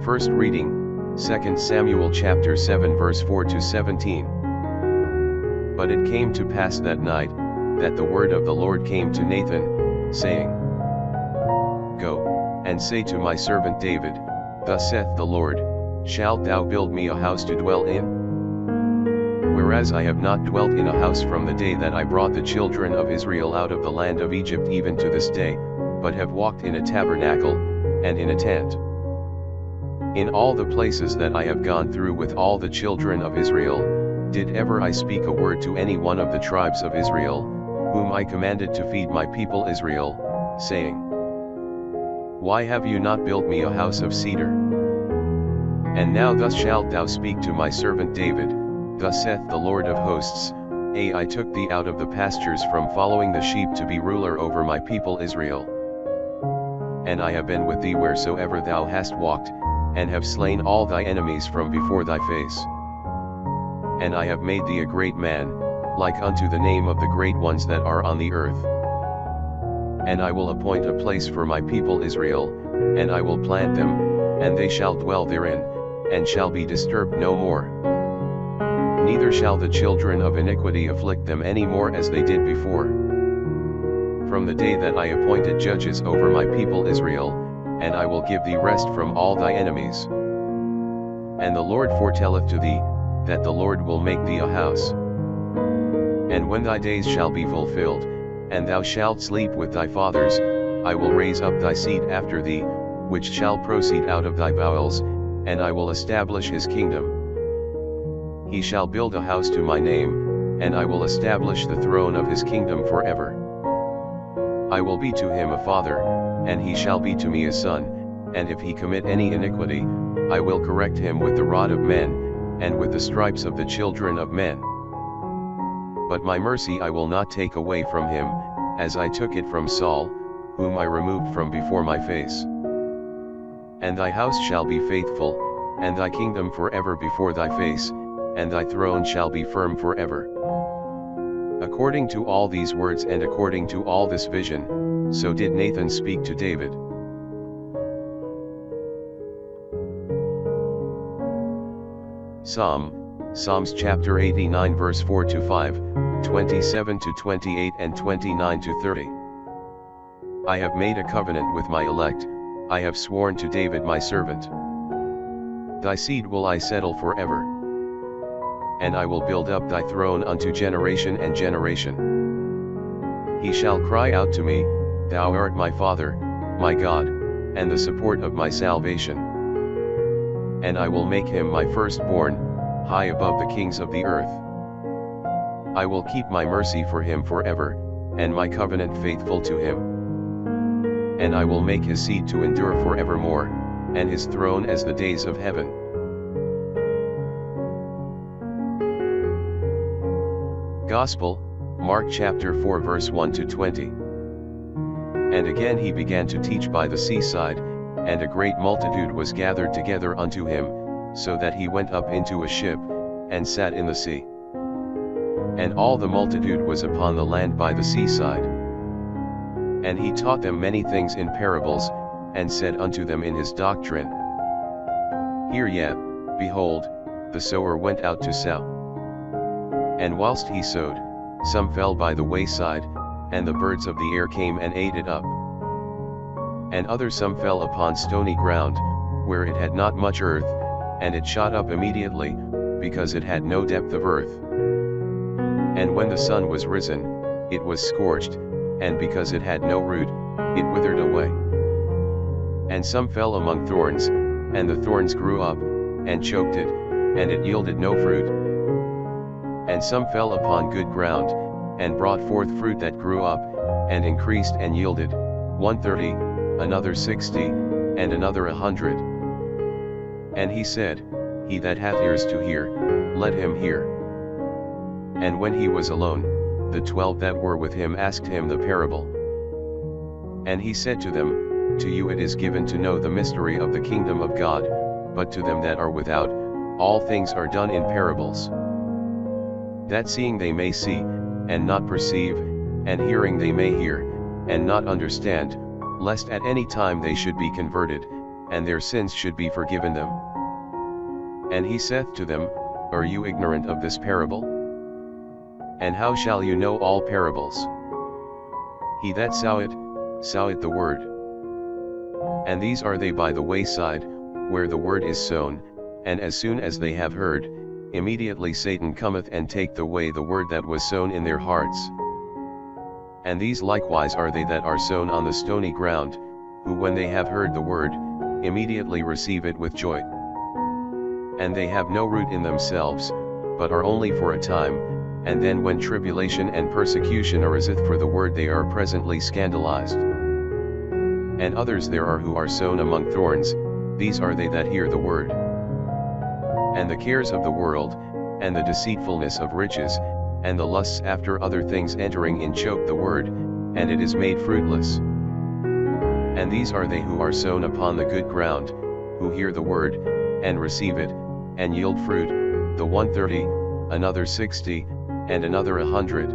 First reading, 2 Samuel chapter 7 verse 4 to 17. But it came to pass that night, that the word of the Lord came to Nathan, saying, Go, and say to my servant David, Thus saith the Lord, Shalt thou build me a house to dwell in? Whereas I have not dwelt in a house from the day that I brought the children of Israel out of the land of Egypt even to this day, but have walked in a tabernacle, and in a tent. In all the places that I have gone through with all the children of Israel, did ever I speak a word to any one of the tribes of Israel, whom I commanded to feed my people Israel, saying, Why have you not built me a house of cedar? And now thus shalt thou speak to my servant David, Thus saith the Lord of hosts, I took thee out of the pastures from following the sheep to be ruler over my people Israel. And I have been with thee wheresoever thou hast walked, and have slain all thy enemies from before thy face. And I have made thee a great man, like unto the name of the great ones that are on the earth. And I will appoint a place for my people Israel, and I will plant them, and they shall dwell therein, and shall be disturbed no more. Neither shall the children of iniquity afflict them any more as they did before. From the day that I appointed judges over my people Israel, and I will give thee rest from all thy enemies. And the Lord foretelleth to thee, that the Lord will make thee a house. And when thy days shall be fulfilled, and thou shalt sleep with thy fathers, I will raise up thy seed after thee, which shall proceed out of thy bowels, and I will establish his kingdom. He shall build a house to my name, and I will establish the throne of his kingdom forever. I will be to him a father, and he shall be to me a son, and if he commit any iniquity, I will correct him with the rod of men, and with the stripes of the children of men. But my mercy I will not take away from him, as I took it from Saul, whom I removed from before my face. And thy house shall be faithful, and thy kingdom forever before thy face, and thy throne shall be firm forever. According to all these words and according to all this vision, so did Nathan speak to David. Psalms chapter 89 verse 4 to 5, 27 to 28 and 29 to 30. I have made a covenant with my elect, I have sworn to David my servant. Thy seed will I settle forever. And I will build up thy throne unto generation and generation. He shall cry out to me, Thou art my Father, my God, and the support of my salvation. And I will make him my firstborn, high above the kings of the earth. I will keep my mercy for him forever, and my covenant faithful to him. And I will make his seed to endure forevermore, and his throne as the days of heaven. Gospel, Mark chapter 4 verse 1 to 20. And again he began to teach by the seaside, and a great multitude was gathered together unto him, so that he went up into a ship, and sat in the sea. And all the multitude was upon the land by the seaside. And he taught them many things in parables, and said unto them in his doctrine, Hear yet, behold, the sower went out to sow. And whilst he sowed, some fell by the wayside, and the birds of the air came and ate it up. And other some fell upon stony ground, where it had not much earth, and it shot up immediately, because it had no depth of earth. And when the sun was risen, it was scorched, and because it had no root, it withered away. And some fell among thorns, and the thorns grew up, and choked it, and it yielded no fruit. And some fell upon good ground, and brought forth fruit that grew up, and increased and yielded, 130, another 60, and another 100. And he said, He that hath ears to hear, let him hear. And when he was alone, the 12 that were with him asked him the parable. And he said to them, To you it is given to know the mystery of the kingdom of God, but to them that are without, all things are done in parables. That seeing they may see, and not perceive, and hearing they may hear, and not understand, lest at any time they should be converted, and their sins should be forgiven them. And he saith to them, Are you ignorant of this parable? And how shall you know all parables? He that soweth the word. And these are they by the wayside, where the word is sown, and as soon as they have heard, immediately Satan cometh and taketh away the word that was sown in their hearts. And these likewise are they that are sown on the stony ground, who when they have heard the word, immediately receive it with joy. And they have no root in themselves, but are only for a time, and then when tribulation and persecution ariseth for the word they are presently scandalized. And others there are who are sown among thorns, these are they that hear the word. And the cares of the world, and the deceitfulness of riches, and the lusts after other things entering in choke the word, and it is made fruitless. And these are they who are sown upon the good ground, who hear the word, and receive it, and yield fruit, the one 30, another 60, and another 100.